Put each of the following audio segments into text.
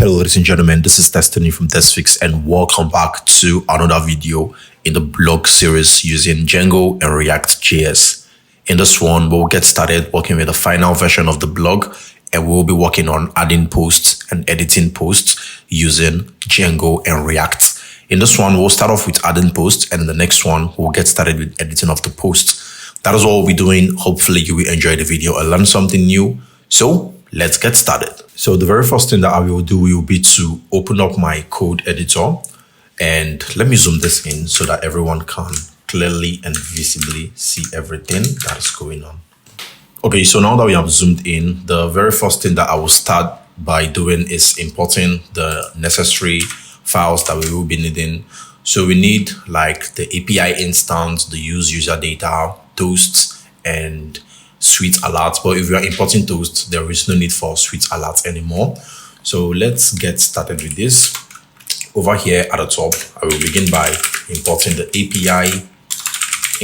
Hello ladies and gentlemen, this is Destiny from DeskFix and welcome back to another video in the blog series using Django and React JS. In this one, we'll get started working with the final version of the blog and we'll be working on adding posts and editing posts using Django and React. In this one, we'll start off with adding posts and in the next one, we'll get started with editing of the post. That is what we'll be doing. Hopefully you will enjoy the video and learn something new. So let's get started. So the very first thing that I will do will be to open up my code editor, and let me zoom this in so that everyone can clearly and visibly see everything that is going on. Okay, so now that we have zoomed in, the very first thing that I will start by doing is importing the necessary files that we will be needing. So we need like the API instance, the user data, toasts, and Sweet alerts. But if you are importing toast, there is no need for Sweet alerts anymore. So let's get started with this. Over here at the top, I will begin by importing the API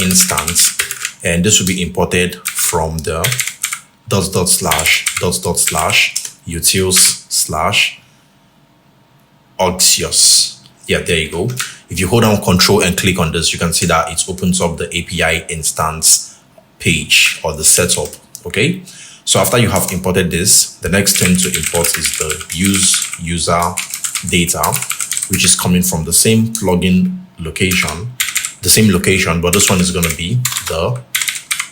instance, and this will be imported from the /utils/axios. Yeah, there you go. If you hold down Control and click on this, you can see that it opens up the API instance page or the setup. Okay, so after you have imported this, the next thing to import is the user data, which is coming from the same plugin location, but this one is going to be the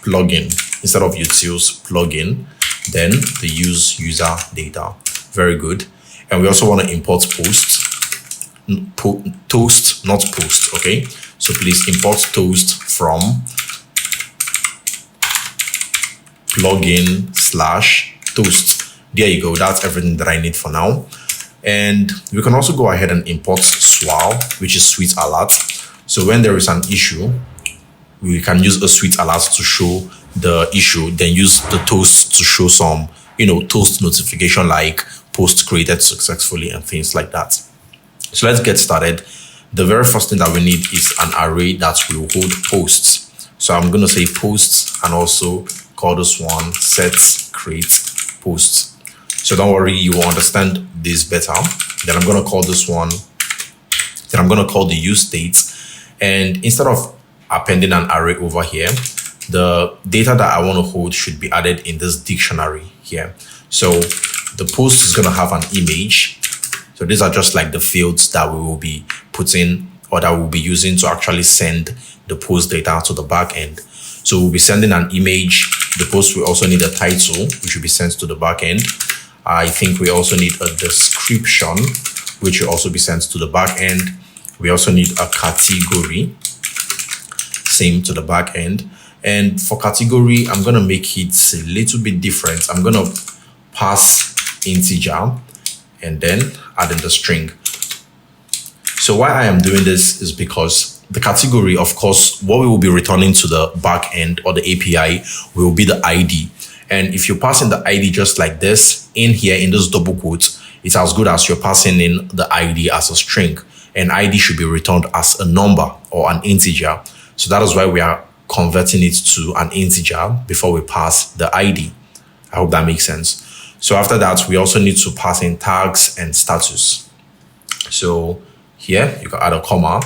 plugin instead of utils plugin, then the user data. Very good. And we also want to import toast, not post. Okay, so please import toast from plugin/toast. There you go. That's everything that I need for now. And we can also go ahead and import swal, which is Sweet alert. So when there is an issue, we can use a Sweet alert to show the issue, then use the toast to show some, toast notification like post created successfully and things like that. So let's get started. The very first thing that we need is an array that will hold posts. So I'm going to say posts and also call this one set create posts. So don't worry, you will understand this better. Then I'm going to call this one, then I'm going to call the use state. And instead of appending an array over here, the data that I want to hold should be added in this dictionary here. So the post is going to have an image. So these are just like the fields that we will be putting or that we'll be using to actually send the post data to the back end. So we'll be sending an image. The post will also need a title, which will be sent to the back end. I think we also need a description, which will also be sent to the back end. We also need a category, same to the back end. And for category, I'm going to make it a little bit different. I'm going to pass integer and then add in the string. So why I am doing this is because the category, of course, what we will be returning to the back end or the API will be the ID. And if you pass in the ID just like this, in here in this double quote, it's as good as you're passing in the ID as a string. And ID should be returned as a number or an integer. So that is why we are converting it to an integer before we pass the ID. I hope that makes sense. So after that, we also need to pass in tags and status. So here you can add a comma,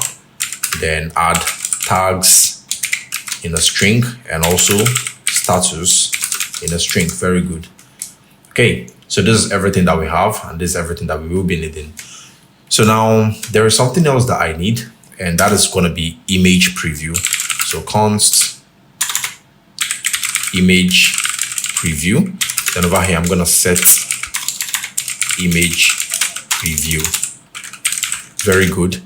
then add tags in a string and also status in a string. Very good. Okay, so this is everything that we have and this is everything that we will be needing. So now there is something else that I need, and that is going to be image preview. So const image preview. Then over here, I'm going to set image preview. Very good.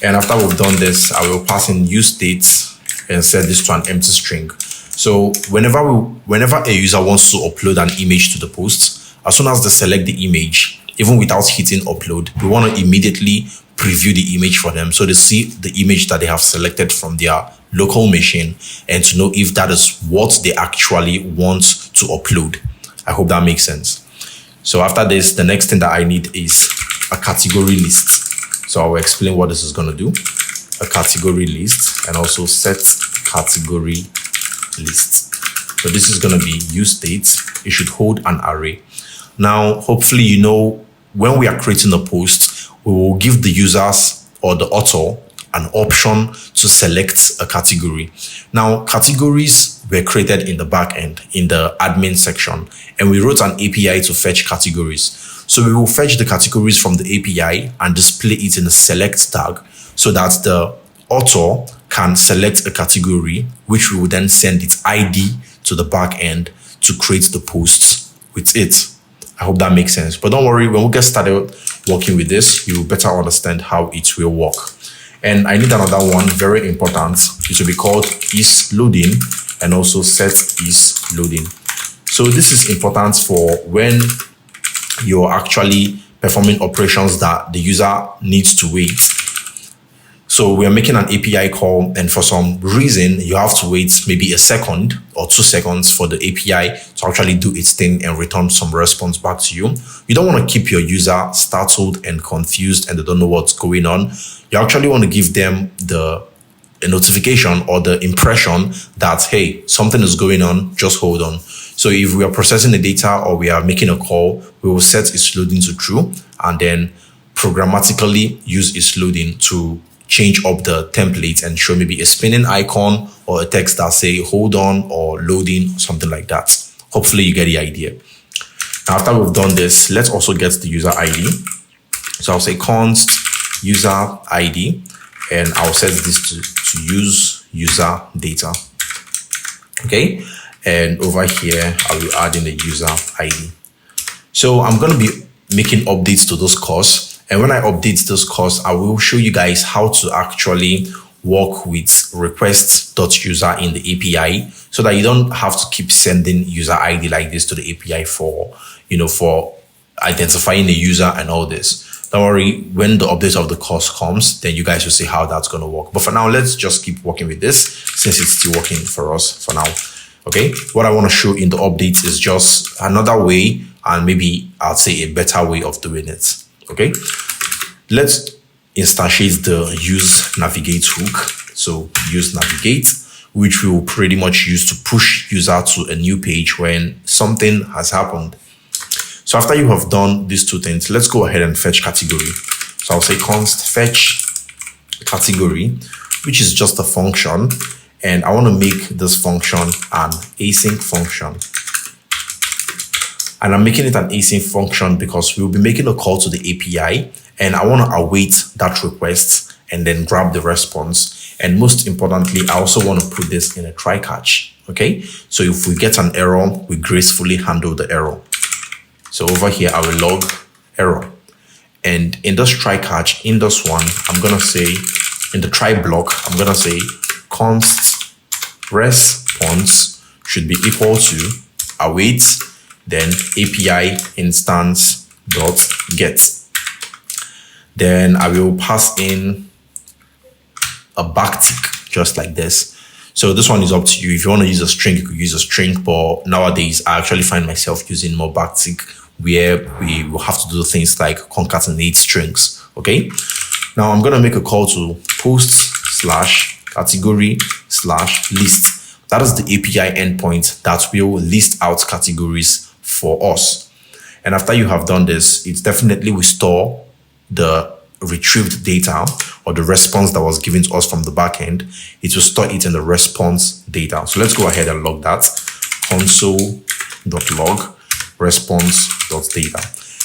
And after we've done this, I will pass in use states and set this to an empty string. So whenever a user wants to upload an image to the post, as soon as they select the image, even without hitting upload, we want to immediately preview the image for them so they see the image that they have selected from their local machine and to know if that is what they actually want to upload. I hope that makes sense. So after this, the next thing that I need is a category list. So I will explain what this is going to do. A category list and also set category list. So this is going to be use state. It should hold an array. Now, hopefully, you know when we are creating a post, we will give the users or the author an option to select a category. Now, categories were created in the backend, in the admin section, and we wrote an API to fetch categories. So we will fetch the categories from the API and display it in a select tag so that the author can select a category, which we will then send its ID to the backend to create the posts with it. I hope that makes sense. But don't worry, when we get started working with this, you will better understand how it will work. And I need another one, very important. It will be called isLoading and also set isLoading. So this is important for when you're actually performing operations that the user needs to wait. So we are making an API call, and for some reason, you have to wait maybe a second or 2 seconds for the API to actually do its thing and return some response back to you. You don't want to keep your user startled and confused and they don't know what's going on. You actually want to give them a notification or the impression that, hey, something is going on, just hold on. So if we are processing the data or we are making a call, we will set isLoading to true and then programmatically use isLoading to change up the template and show maybe a spinning icon or a text that say hold on or loading, something like that. Hopefully you get the idea. Now, after we've done this, let's also get the user ID. So I'll say const user ID and I'll set this to use user data. Okay. And over here, I will add in the user ID. So I'm going to be making updates to those cores. And when I update this course, I will show you guys how to actually work with request.user in the API so that you don't have to keep sending user ID like this to the API for identifying the user and all this. Don't worry, when the update of the course comes, then you guys will see how that's going to work. But for now, let's just keep working with this since it's still working for us for now. Okay, what I want to show in the update is just another way, and maybe I'll say a better way of doing it. Okay, let's instantiate the use navigate hook. So use navigate, which we will pretty much use to push user to a new page when something has happened. So after you have done these two things, let's go ahead and fetch category. So I'll say const fetch category, which is just a function. And I want to make this function an async function. And I'm making it an async function because we'll be making a call to the API and I want to await that request and then grab the response. And most importantly, I also want to put this in a try catch. Okay. So if we get an error, we gracefully handle the error. So over here, I will log error. And in this try catch, in this one, I'm going to say in the try block, I'm going to say const response should be equal to await then API instance dot get. Then I will pass in a backtick just like this. So this one is up to you. If you want to use a string, you could use a string, but nowadays I actually find myself using more backtick where we will have to do things like concatenate strings. Okay. Now I'm going to make a call to post/category/list. That is the API endpoint that will list out categories for us. And after you have done this, it definitely will store the retrieved data or the response that was given to us from the backend. It will store it in the response data. So let's go ahead and log that. console.log response.data.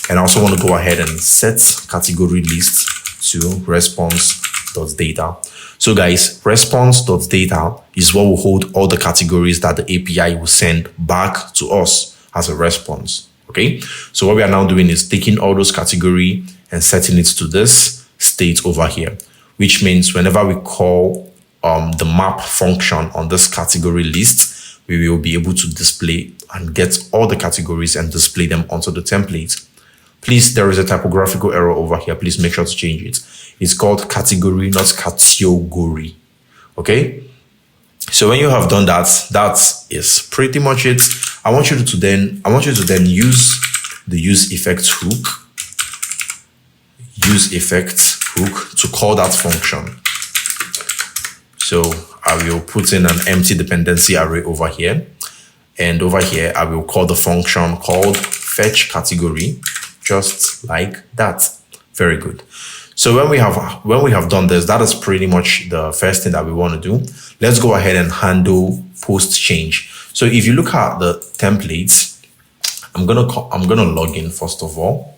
And I also want to go ahead and set category list to response.data. So guys, response.data is what will hold all the categories that the API will send back to us as a response. Okay. So what we are now doing is taking all those category and setting it to this state over here, which means whenever we call the map function on this category list, we will be able to display and get all the categories and display them onto the template. Please, there is a typographical error over here. Please make sure to change it. It's called category, not category. Okay. So when you have done that, that is pretty much it. I want you to then use the use effect hook to call that function. So I will put in an empty dependency array over here. And over here, I will call the function called fetch category. just like that. Very good. So when we have done this, that is pretty much the first thing that we want to do. Let's go ahead and handle post change. So if you look at the templates, I'm gonna log in first of all.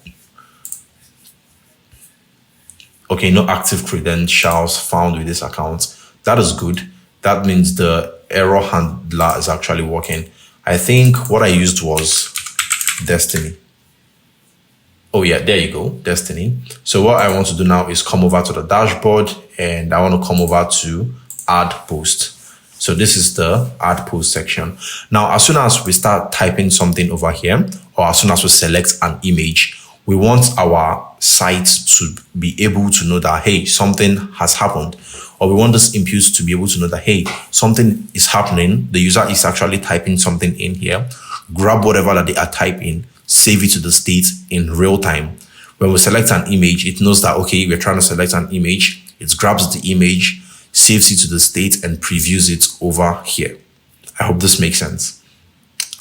Okay, no active credentials found with this account. That is good. That means the error handler is actually working. I think what I used was Destiny. Oh yeah, there you go, Destiny. So what I want to do now is come over to the dashboard and I want to come over to add post. So this is the add post section. Now, as soon as we start typing something over here, or as soon as we select an image, we want our site to be able to know that, hey, something has happened. Or we want this input to be able to know that, hey, something is happening. The user is actually typing something in here. Grab whatever that they are typing, save it to the state in real time. When we select an image, it knows that, okay, we're trying to select an image. It grabs the image, saves it to the state, and previews it over here. I hope this makes sense.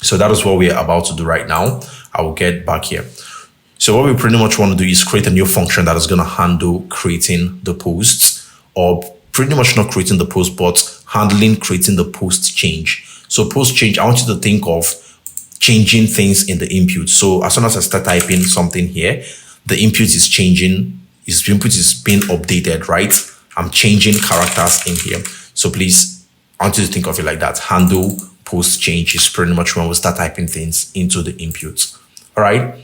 So that is what we're about to do right now. I will get back here. So what we pretty much want to do is create a new function that is going to handle creating the posts, or pretty much not creating the post, but handling creating the post change. So post change, I want you to think of changing things in the input. So as soon as I start typing something here, the input is changing, the input is being updated, right? I'm changing characters in here. So please, I want you to think of it like that. Handle post change is pretty much when we start typing things into the input. All right.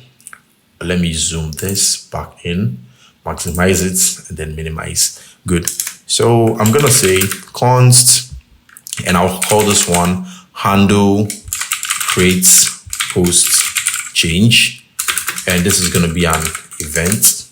Let me zoom this back in, maximize it, and then minimize. Good. So I'm going to say const, and I'll call this one handle create post change. And this is going to be an event.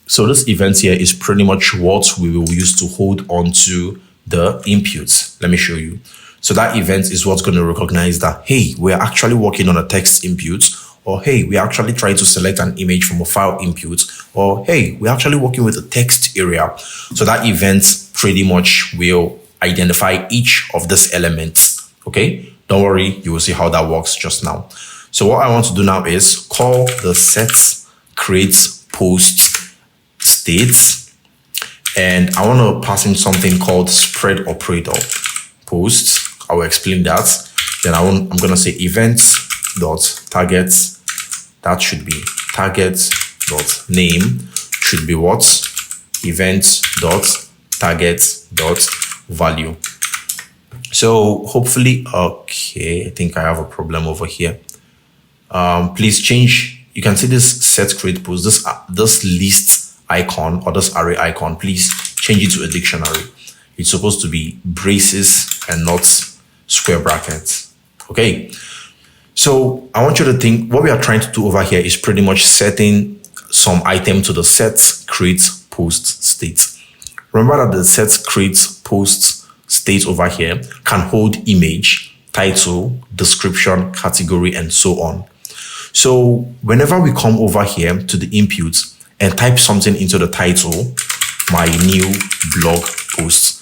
So this event here is pretty much what we will use to hold on to the inputs. Let me show you. So that event is what's going to recognize that, hey, we're actually working on a text input, or hey, we're actually trying to select an image from a file input, or hey, we're actually working with a text area. So that event pretty much will identify each of these elements. Okay, don't worry, you will see how that works just now. So what I want to do now is call the set create post state, and I want to pass in something called spread operator post. I will explain that. Then I'm going to say event.target. That should be target.name should be what? Event.target.value. So hopefully, okay, I think I have a problem over here. Please change. You can see this set create post, this list icon or this array icon. Please change it to a dictionary. It's supposed to be braces and not square brackets. Okay. So I want you to think what we are trying to do over here is pretty much setting some item to the set create post state. Remember that the set create post state over here can hold image, title, description, category, and so on. So whenever we come over here to the input and type something into the title, my new blog post.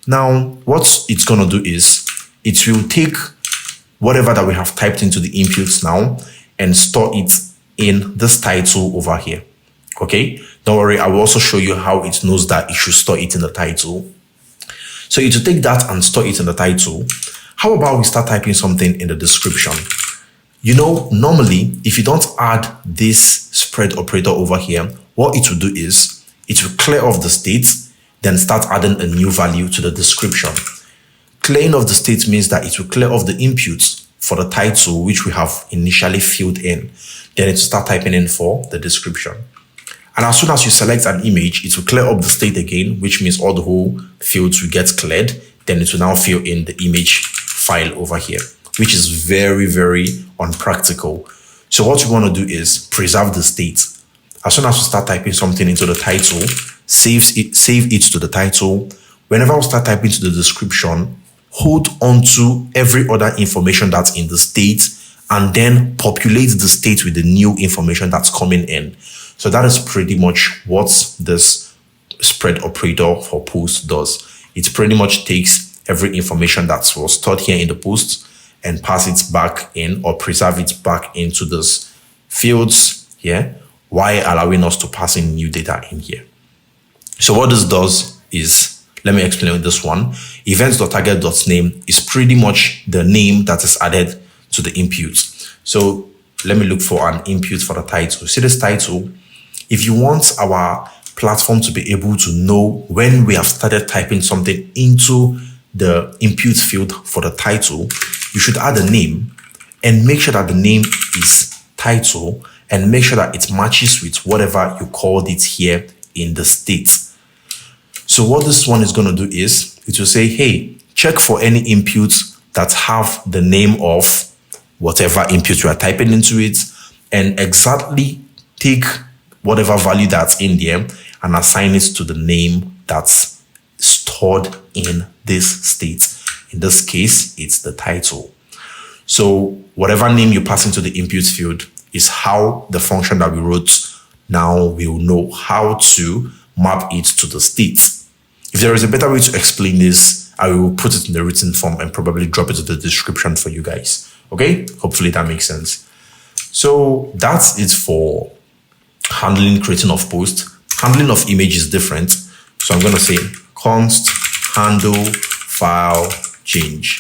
Now, what it's going to do is it will take whatever that we have typed into the inputs now and store it in this title over here. Okay, don't worry. I will also show you how it knows that it should store it in the title. So it will take that and store it in the title. How about we start typing something in the description? You know, normally, if you don't add this spread operator over here, what it will do is it will clear off the state, then start adding a new value to the description. Clearing off the state means that it will clear off the inputs for the title, which we have initially filled in. Then it will start typing in for the description. And as soon as you select an image, it will clear up the state again, which means all the whole fields will get cleared. Then it will now fill in the image file over here, which is very, very unpractical. So what you want to do is preserve the state. As soon as you start typing something into the title, save it to the title. Whenever we start typing to the description, hold on to every other information that's in the state and then populate the state with the new information that's coming in. So that is pretty much what this spread operator for post does. It pretty much takes every information that was stored here in the post and pass it back in or preserve it back into this fields here, while allowing us to pass in new data in here. So what this does is, let me explain this one. Events.target.name is pretty much the name that is added to the input. So let me look for an input for the title. See this title? If you want our platform to be able to know when we have started typing something into the input field for the title, you should add a name and make sure that the name is title and make sure that it matches with whatever you called it here in the state. So what this one is going to do is it will say, hey, check for any inputs that have the name of whatever input you are typing into it, and exactly take whatever value that's in there and assign it to the name that's stored in this state. In this case, it's the title. So whatever name you pass into the input field is how the function that we wrote now will know how to map it to the state. If there is a better way to explain this, I will put it in the written form and probably drop it in the description for you guys. Okay, hopefully that makes sense. So that's it for handling creating of post. Handling of image is different. So I'm going to say const handle file change.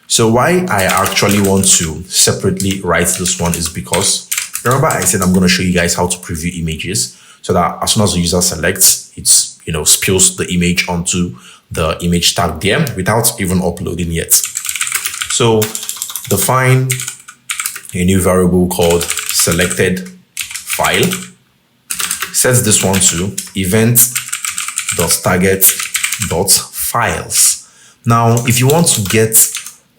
So why I actually want to separately write this one is because remember I said I'm going to show you guys how to preview images so that as soon as the user selects, it's spills the image onto the image tag there without even uploading yet. So define a new variable called selected file. Set this one to event.target.files. Now, if you want to get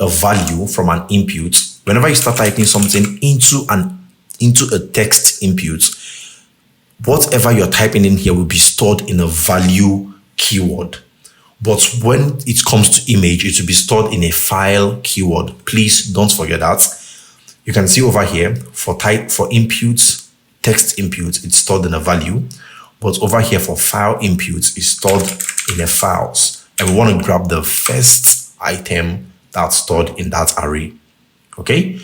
a value from an input, whenever you start typing something into a text input, whatever you're typing in here will be stored in a value keyword. But when it comes to image, it will be stored in a file keyword. Please don't forget that. You can see over here for inputs, text inputs, it's stored in a value. But over here for file inputs, it's stored in a files. And we want to grab the first item that's stored in that array. Okay.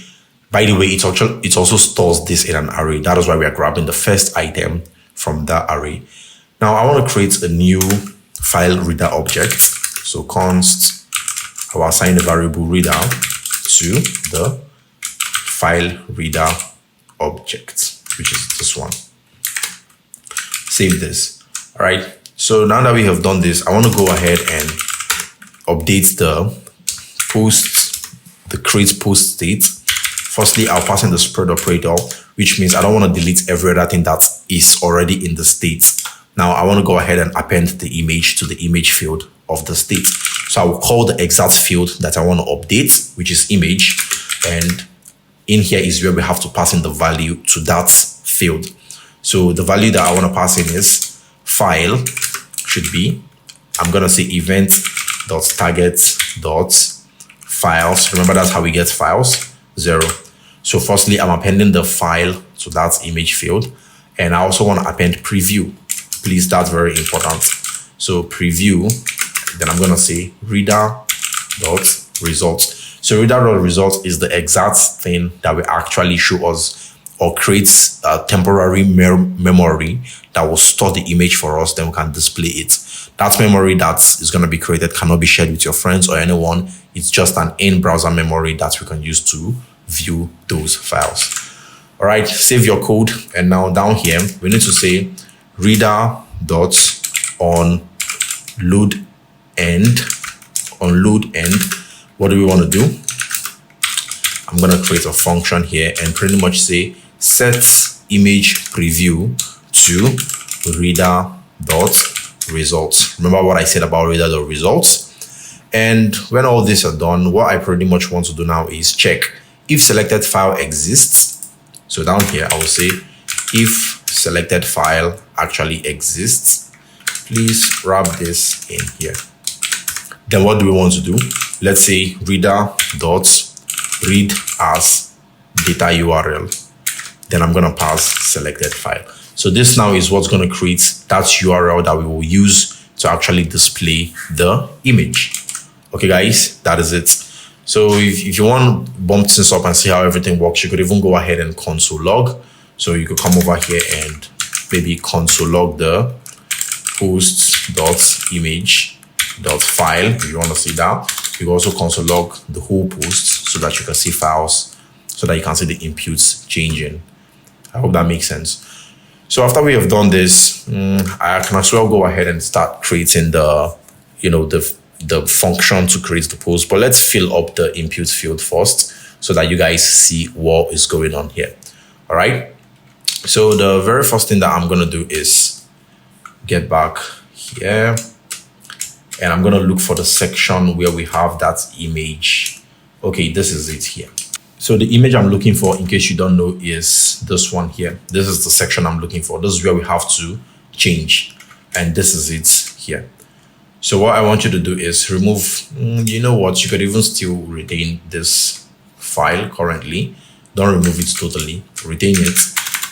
By the way, it also stores this in an array. That is why we are grabbing the first item from that array. Now I want to create a new file reader object. So const, I will assign the variable reader to the file reader object, which is this one. Save this. All right. So now that we have done this, I want to go ahead and update the create post state. Firstly, I'll pass in the spread operator, which means I don't want to delete every other thing that is already in the state. Now I want to go ahead and append the image to the image field of the state. So I will call the exact field that I want to update, which is image. And in here is where we have to pass in the value to that field. So the value that I want to pass in is file should be, I'm going to say event.target.files. Remember, that's how we get files, 0. So firstly, I'm appending the file to that image field. And I also want to append preview. Please, that's very important. So preview, then I'm going to say reader.results. So reader.results is the exact thing that will actually show us or creates a temporary memory that will store the image for us, then we can display it. That memory that is going to be created cannot be shared with your friends or anyone. It's just an in-browser memory that we can use to view those files. All right, save your code. And now down here, we need to say reader.onLoadEnd. What do we want to do? I'm going to create a function here and pretty much say set image preview to reader.results. Remember what I said about reader.results? And when all this are done, what I pretty much want to do now is check if selected file exists. So down here, I will say if selected file actually exists, please wrap this in here. Then what do we want to do? Let's say reader.read as data URL. Then I'm going to pass selected file. So this now is what's going to create that URL that we will use to actually display the image. Okay, guys, that is it. So if you want to bump things up and see how everything works, you could even go ahead and console log. So you could come over here and maybe console log the post.image.file if you want to see that. You can also console log the whole post so that you can see files, so that you can see the inputs changing. I hope that makes sense. So after we have done this, I can as well go ahead and start creating the function to create the post. But let's fill up the input field first so that you guys see what is going on here. All right. So the very first thing that I'm going to do is get back here, and I'm going to look for the section where we have that image. Okay, this is it here. So the image I'm looking for, in case you don't know, is this one here. This is the section I'm looking for. This is where we have to change, and this is it here. So what I want you to do is remove, you know what, you could even still retain this file currently. Don't remove it totally, retain it.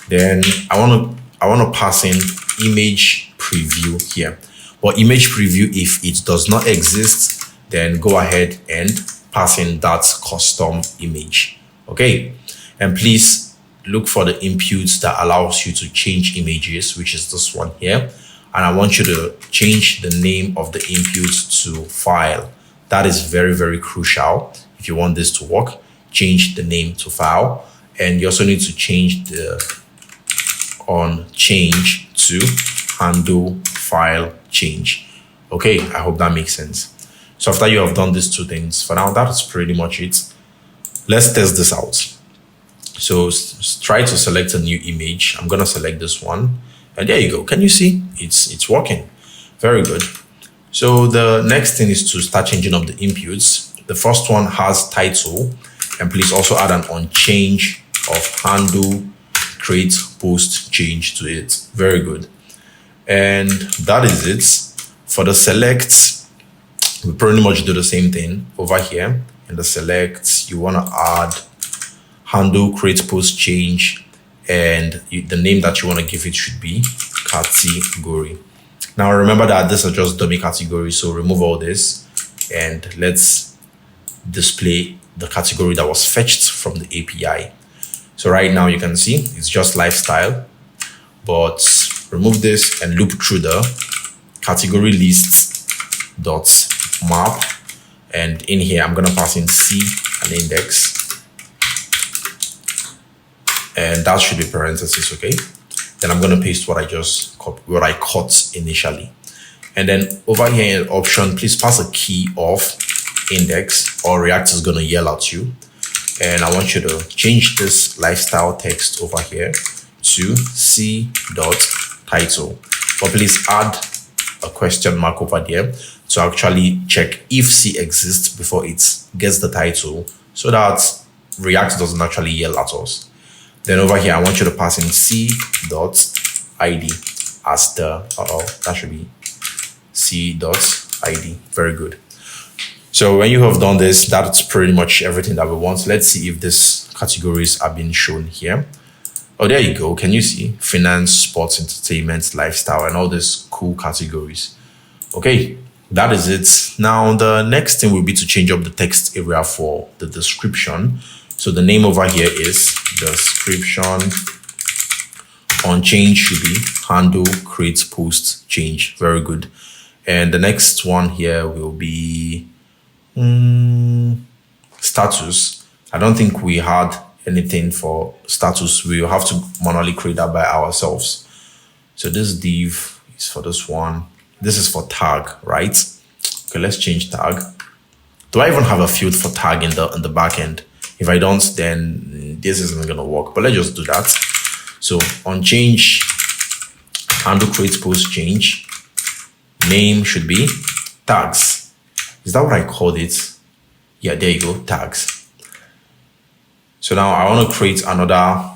Then I want to pass in image preview here. But image preview, if it does not exist, then go ahead and pass in that custom image. Okay. And please look for the inputs that allows you to change images, which is this one here. And I want you to change the name of the input to file. That is very, very crucial. If you want this to work, change the name to file. And you also need to change the on change to handle file change. Okay, I hope that makes sense. So after you have done these two things, for now, that's pretty much it. Let's test this out. So try to select a new image. I'm going to select this one. And there you go. Can you see? It's working. Very good. So the next thing is to start changing up the inputs. The first one has title. And please also add an on change of handle create post change to it. Very good. And that is it. For the select, we pretty much do the same thing over here. In the select, you want to add handle create post change, and the name that you want to give it should be category. Now remember that this is just dummy category, so remove all this and let's display the category that was fetched from the API. So right now you can see it's just lifestyle, but remove this and loop through the category list dot map, and in here I'm going to pass in C and index, and that should be parentheses. Okay, then I'm going to paste what I cut initially, and then over here in option, please pass a key of index or React is going to yell at you. And I want you to change this lifestyle text over here to C.title. But please add a question mark over there to actually check if C exists before it gets the title, so that React doesn't actually yell at us. Then over here, I want you to pass in C.id as the, that should be C.id. Very good. So when you have done this, that's pretty much everything that we want. Let's see if these categories are being shown here. Oh, there you go. Can you see? Finance, sports, entertainment, lifestyle, and all these cool categories. Okay, that is it. Now, the next thing will be to change up the text area for the description. So the name over here is description. On change should be handle create post change. Very good. And the next one here will be status. I don't think we had anything for status. We will have to manually create that by ourselves. So this div is for this one. This is for tag, right? Okay, let's change tag. Do I even have a field for tag in the backend? If I don't, then this isn't gonna work. But let's just do that. So on change, handle create post change. Name should be tags. Is that what I called it? Yeah, there you go, tags. So now I want to create another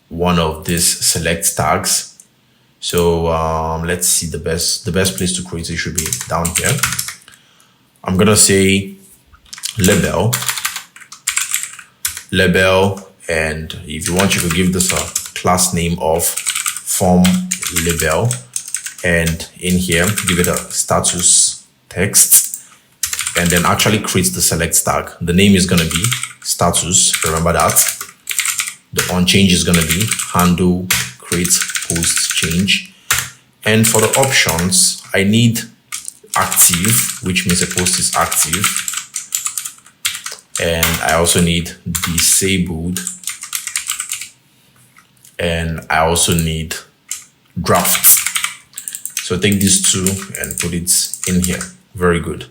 one of these select tags. So let's see, the best place to create it should be down here. I'm gonna say label, and if you want, you could give this a class name of form label, and in here give it a status text. and then actually create the select tag. The name is going to be status. Remember that. The on change is going to be handle create post change. And for the options, I need active, which means a post is active. And I also need disabled. And I also need draft. So take these two and put it in here. Very good.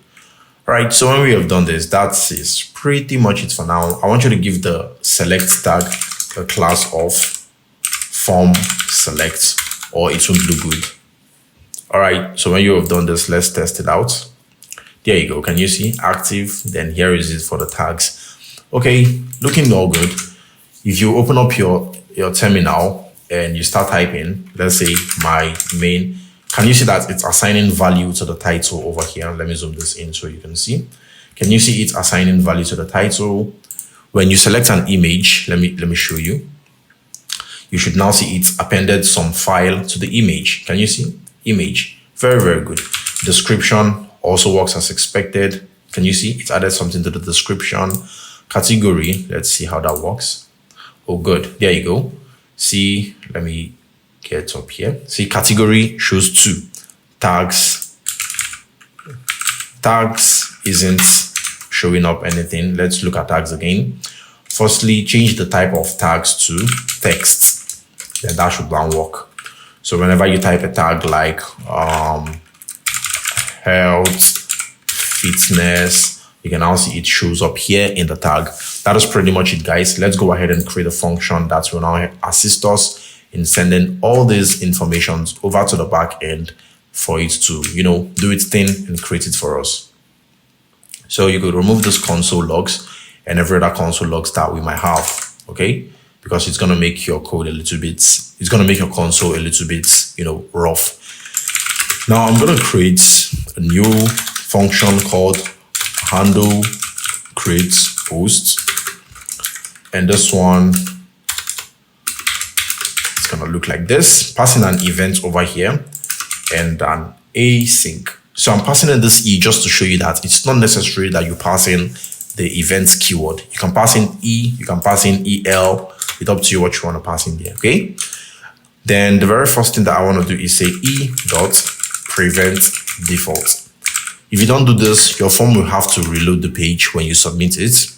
All right, so when we have done this, that is pretty much it for now. I want you to give the select tag a class of form select, or it won't look good. All right, so when you have done this, let's test it out. There you go. Can you see active? Then here is it for the tags. Okay, looking all good. If you open up your terminal and you start typing, let's say my main, can you see that it's assigning value to the title over here? Let me zoom this in so you can see. Can you see it's assigning value to the title? When you select an image, let me show you. You should now see it's appended some file to the image. Can you see? Image. Very, very good. Description also works as expected. Can you see? It's added something to the description. Category. Let's see how that works. Oh, good. There you go. See, let me get up here. See, category shows 2. Tags isn't showing up anything. Let's look at tags again. Firstly, change the type of tags to text. Then that should now work. So whenever you type a tag like health, fitness, you can now see it shows up here in the tag. That is pretty much it, guys. Let's go ahead and create a function that will now assist us in sending all these informations over to the back end for it to, do its thing and create it for us. So you could remove this console logs and every other console logs that we might have, okay? Because it's going to make your code it's going to make your console a little bit, rough. Now I'm going to create a new function called handle create post. And this one, it's going to look like this, passing an event over here and an async. So I'm passing in this E just to show you that it's not necessary that you pass in the events keyword. You can pass in E, you can pass in EL. It's up to you what you want to pass in there, okay? Then the very first thing that I want to do is say e.prevent default. If you don't do this, your form will have to reload the page when you submit it.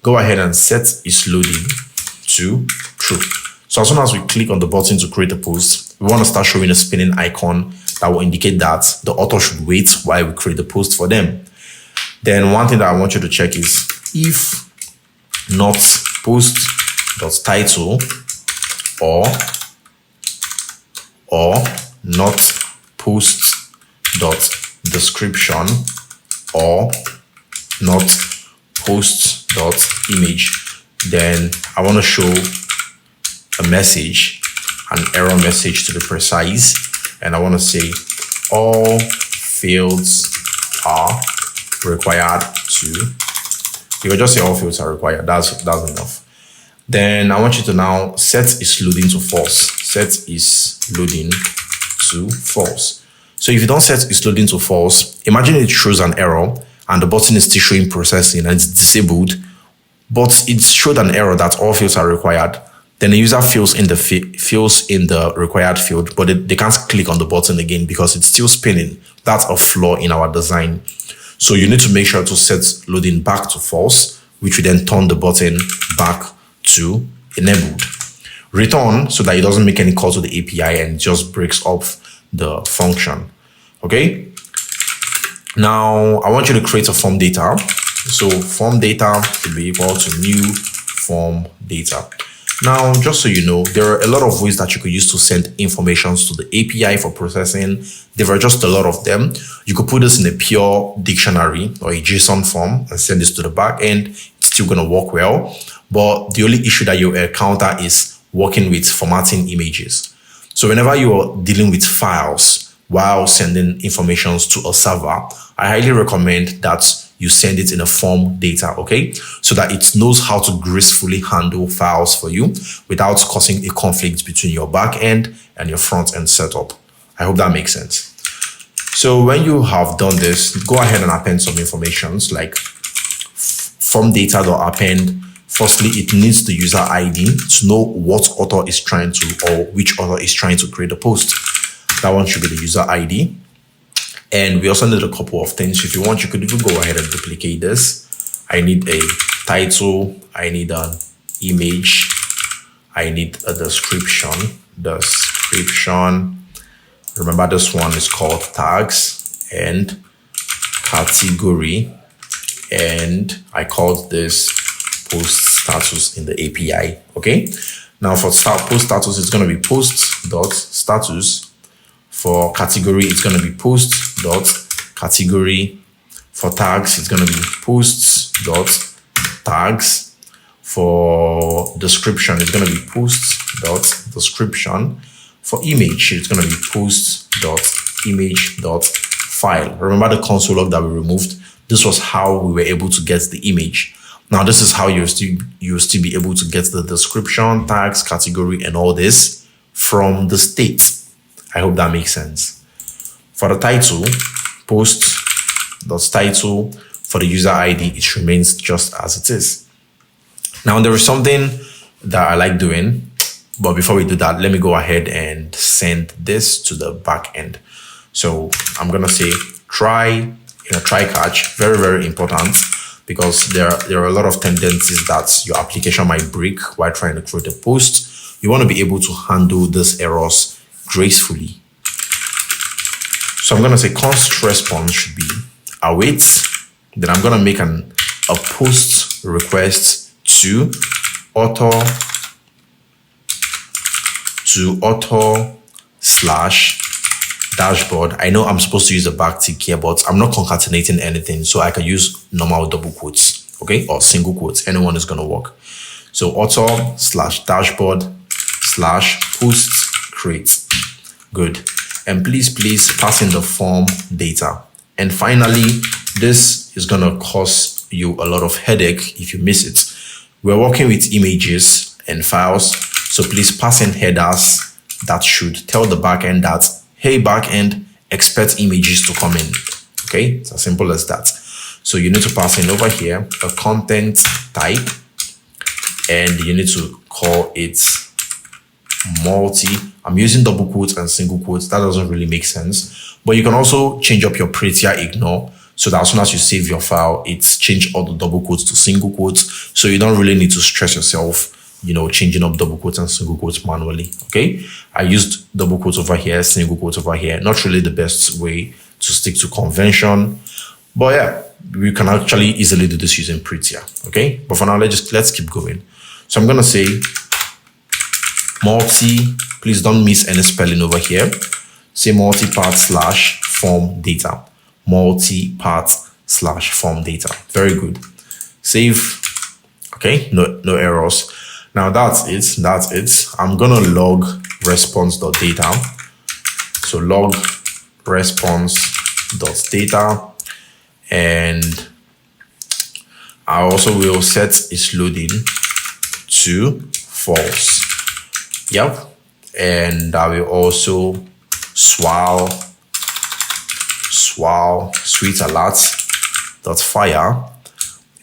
Go ahead and set its loading to true. So as soon as we click on the button to create a post, we want to start showing a spinning icon that will indicate that the author should wait while we create the post for them. Then one thing that I want you to check is if not post.title or not post.description or not post.image, then I want to show a message, an error message to be precise, and I want to say all fields are required to. You can just say all fields are required. That's enough. Then I want you to now set its loading to false. Set its loading to false. So if you don't set its loading to false, imagine it shows an error and the button is still showing processing and it's disabled, but it showed an error that all fields are required. Then the user fills in the required field, but they can't click on the button again because it's still spinning. That's a flaw in our design. So you need to make sure to set loading back to false, which will then turn the button back to enabled. Return so that it doesn't make any call to the API and just breaks off the function. Okay. Now I want you to create a form data. So form data will be equal to new form data. Now, just so you know, there are a lot of ways that you could use to send informations to the API for processing. There are just a lot of them. You could put this in a pure dictionary or a JSON form and send this to the back end. It's still going to work well. But the only issue that you encounter is working with formatting images. So whenever you are dealing with files while sending informations to a server, I highly recommend that you send it in a form data, okay? So that it knows how to gracefully handle files for you without causing a conflict between your back end and your front end setup. I hope that makes sense. So when you have done this, go ahead and append some informations like form data.append. Firstly, it needs the user ID to know what author is trying to, or which author is trying to create a post. That one should be the user ID. And we also need a couple of things. If you want, you could even go ahead and duplicate this. I need a title. I need an image. I need a description. Remember, this one is called tags and category. And I called this post status in the API. Okay. Now for post status, it's going to be post.status. For category, it's going to be post.category. For tags, it's going to be posts.tags. For description, it's going to be post.description. For image, it's going to be post.image.file. Remember the console log that we removed? This was how we were able to get the image. Now, this is how you'll still be able to get the description, tags, category, and all this from the state. I hope that makes sense. For the title, post.title. For the user ID, it remains just as it is. Now, there is something that I like doing, but before we do that, let me go ahead and send this to the back end. So I'm going to say try catch, very, very important, because there are a lot of tendencies that your application might break while trying to create a post. You want to be able to handle these errors gracefully. So I'm going to say const response should be await. Then I'm going to make a post request to author / dashboard. I know I'm supposed to use a backtick here, but I'm not concatenating anything, so I can use normal double quotes, okay, or single quotes. Anyone is going to work. So author / dashboard / post create. Good. And please pass in the form data. And finally, this is going to cause you a lot of headache if you miss it. We're working with images and files, so please pass in headers that should tell the backend that, hey, backend, expect images to come in. Okay, it's as simple as that. So you need to pass in over here a content type, and you need to call it multi. I'm using double quotes and single quotes. That doesn't really make sense, but you can also change up your prettier ignore so that as soon as you save your file, it's changed all the double quotes to single quotes. So you don't really need to stress yourself, changing up double quotes and single quotes manually. Okay, I used double quotes over here, single quotes over here. Not really the best way to stick to convention, but yeah, we can actually easily do this using prettier. Okay, but for now, let's keep going. So I'm gonna say multi. Please don't miss any spelling over here. Say multi-part / form data. Multi-part / form data. Very good. Save. Okay, no errors. Now that's it. I'm gonna log response.data. So log response.data, and I also will set its loading to false. Yep. And I will also sweet alert.fire.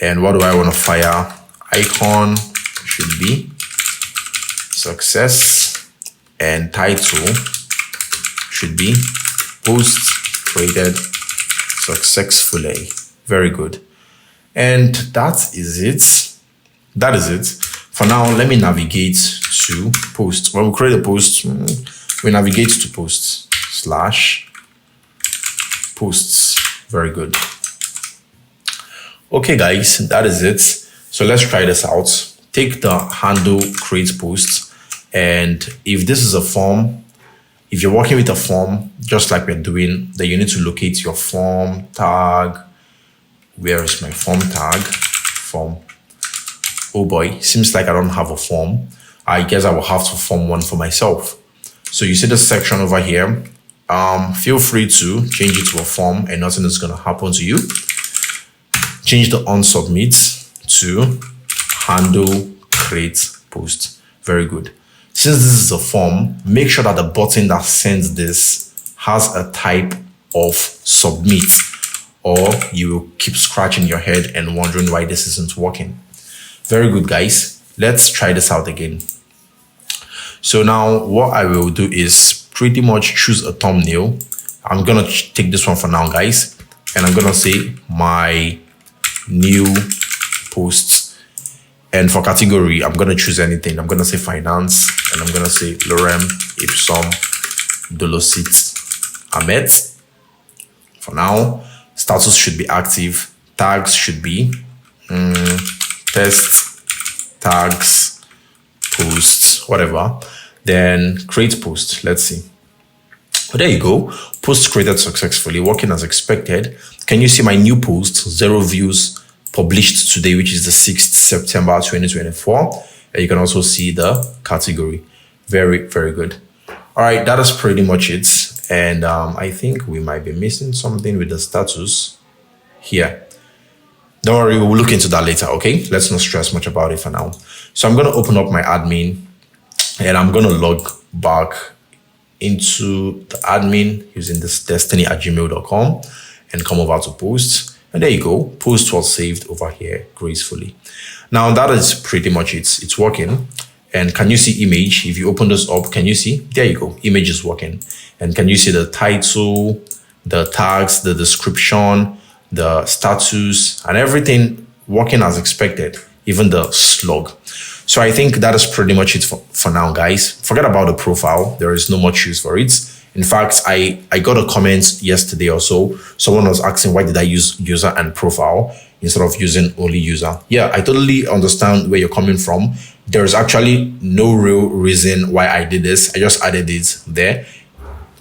And what do I want to fire? Icon should be success, and title should be post created successfully. Very good. And that is it. For now, let me navigate to post. When we create a post, we navigate to posts / posts. Very good. Okay, guys, that is it. So let's try this out. Take the handle create post, and if this is a form, if you're working with a form, just like we're doing, then you need to locate your form tag. Where is my form tag? Form. Oh boy, seems like I don't have a form. I guess I will have to form one for myself. So you see this section over here. Feel free to change it to a form and nothing is going to happen to you. Change the on submit to handle create post. Very good. Since this is a form, make sure that the button that sends this has a type of submit, or you will keep scratching your head and wondering why this isn't working. Very good, guys. Let's try this out again. So now what I will do is pretty much choose a thumbnail. I'm gonna take this one for now, guys, and I'm gonna say my new posts. And for category, I'm gonna choose anything. I'm gonna say finance, and I'm gonna say Lorem Ipsum Dolosit Ahmed. For now, status should be active. Tags should be test tags posts, whatever. Then create post. Let's see. Oh, there you go. Post created successfully, working as expected. Can you see my new post? 0 views published today, which is the 6th September 2024. And you can also see the category. Very, very good. All right, that is pretty much it. And I think we might be missing something with the status here. Don't worry, we'll look into that later, okay? Let's not stress much about it for now. So I'm going to open up my admin, and I'm going to log back into the admin using this destiny@gmail.com and come over to posts. And there you go. Post was saved over here gracefully. Now that is pretty much it. It's working. And can you see image? If you open this up, can you see? There you go. Image is working. And can you see the title, the tags, the description, the status, and everything working as expected, even the slug. So I think that is pretty much it for now, guys. Forget about the profile. There is no much use for it. In fact, I got a comment yesterday or so. Someone was asking, why did I use user and profile instead of using only user? Yeah, I totally understand where you're coming from. There's actually no real reason why I did this. I just added it there,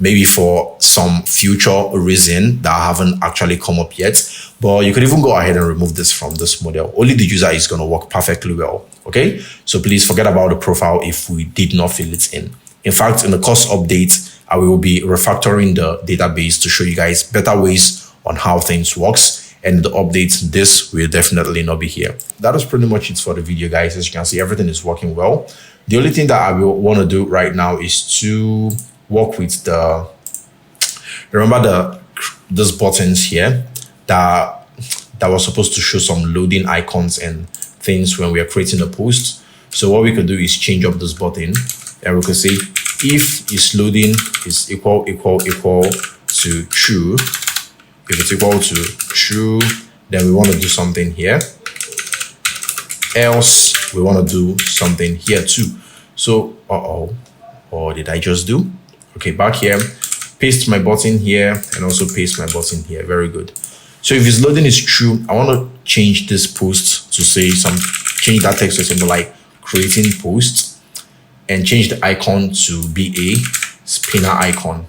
maybe for some future reason that haven't actually come up yet. But you could even go ahead and remove this from this model. Only the user is going to work perfectly well. Okay, so please forget about the profile if we did not fill it in. In fact, in the course update, I will be refactoring the database to show you guys better ways on how things works. And the updates, this will definitely not be here. That is pretty much it for the video, guys. As you can see, everything is working well. The only thing that I will want to do right now is to work with remember these buttons here that was supposed to show some loading icons and things when we are creating a post. So what we could do is change up this button, and we could say if is loading is equal to true. If it's equal to true, then we want to do something here. Else we want to do something here too. So what did I just do? Okay, back here, paste my button here and also paste my button here. Very good. So if it's loading is true, I want to change this post to say change that text to something like creating post, and change the icon to be a spinner icon.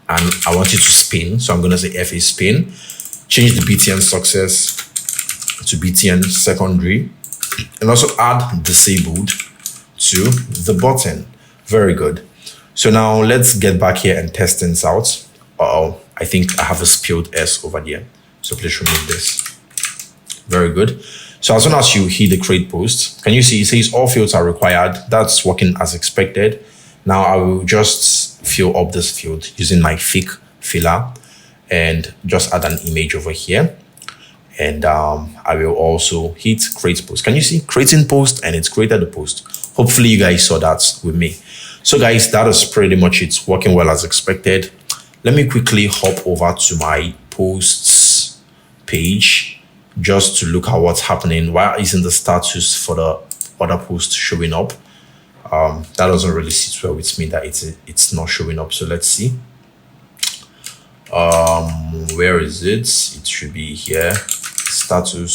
And I want it to spin, so I'm going to say FA spin. Change the BTN success to BTN secondary, and also add disabled to the button. Very good. So now let's get back here and test things out. I think I have a spilled S over there, so please remove this. Very good. So as soon as you hit the create post, can you see it says all fields are required? That's working as expected. Now I will just fill up this field using my fake filler and just add an image over here. And I will also hit create post. Can you see creating post, and it's created the post. Hopefully you guys saw that with me. So guys, that is pretty much it, working well as expected. Let me quickly hop over to my posts page just to look at what's happening. Why isn't the status for the other post showing up? That doesn't really sit well with me that it's not showing up. So let's see. Where is it? It should be here. Status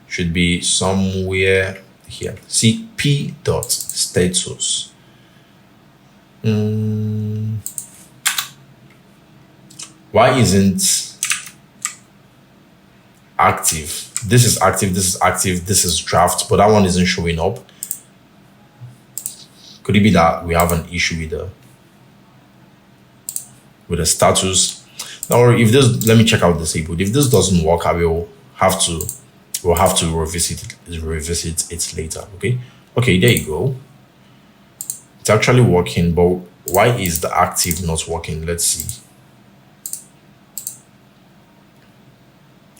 should be somewhere here. See, p dot status. Why isn't active? This is active, this is active, this is draft, but that one isn't showing up. Could it be that we have an issue with the status? Now, if this, let me check out disabled. If this doesn't work, we'll have to revisit it later. Okay, there you go. It's actually working, but Why is the active not working? Let's see.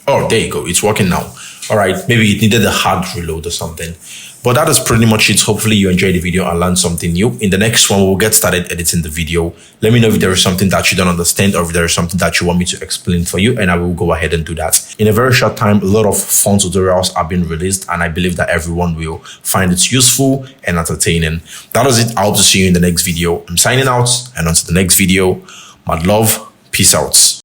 Oh, there you go. It's working now. All right. Maybe it needed a hard reload or something. But that is pretty much it. Hopefully you enjoyed the video and learned something new. In the next one, we'll get started editing the video. Let me know if there is something that you don't understand or if there is something that you want me to explain for you, and I will go ahead and do that. In a very short time, a lot of fun tutorials are being released, and I believe that everyone will find it useful and entertaining. That is it. I hope to see you in the next video. I'm signing out, and until the next video, mad love. Peace out.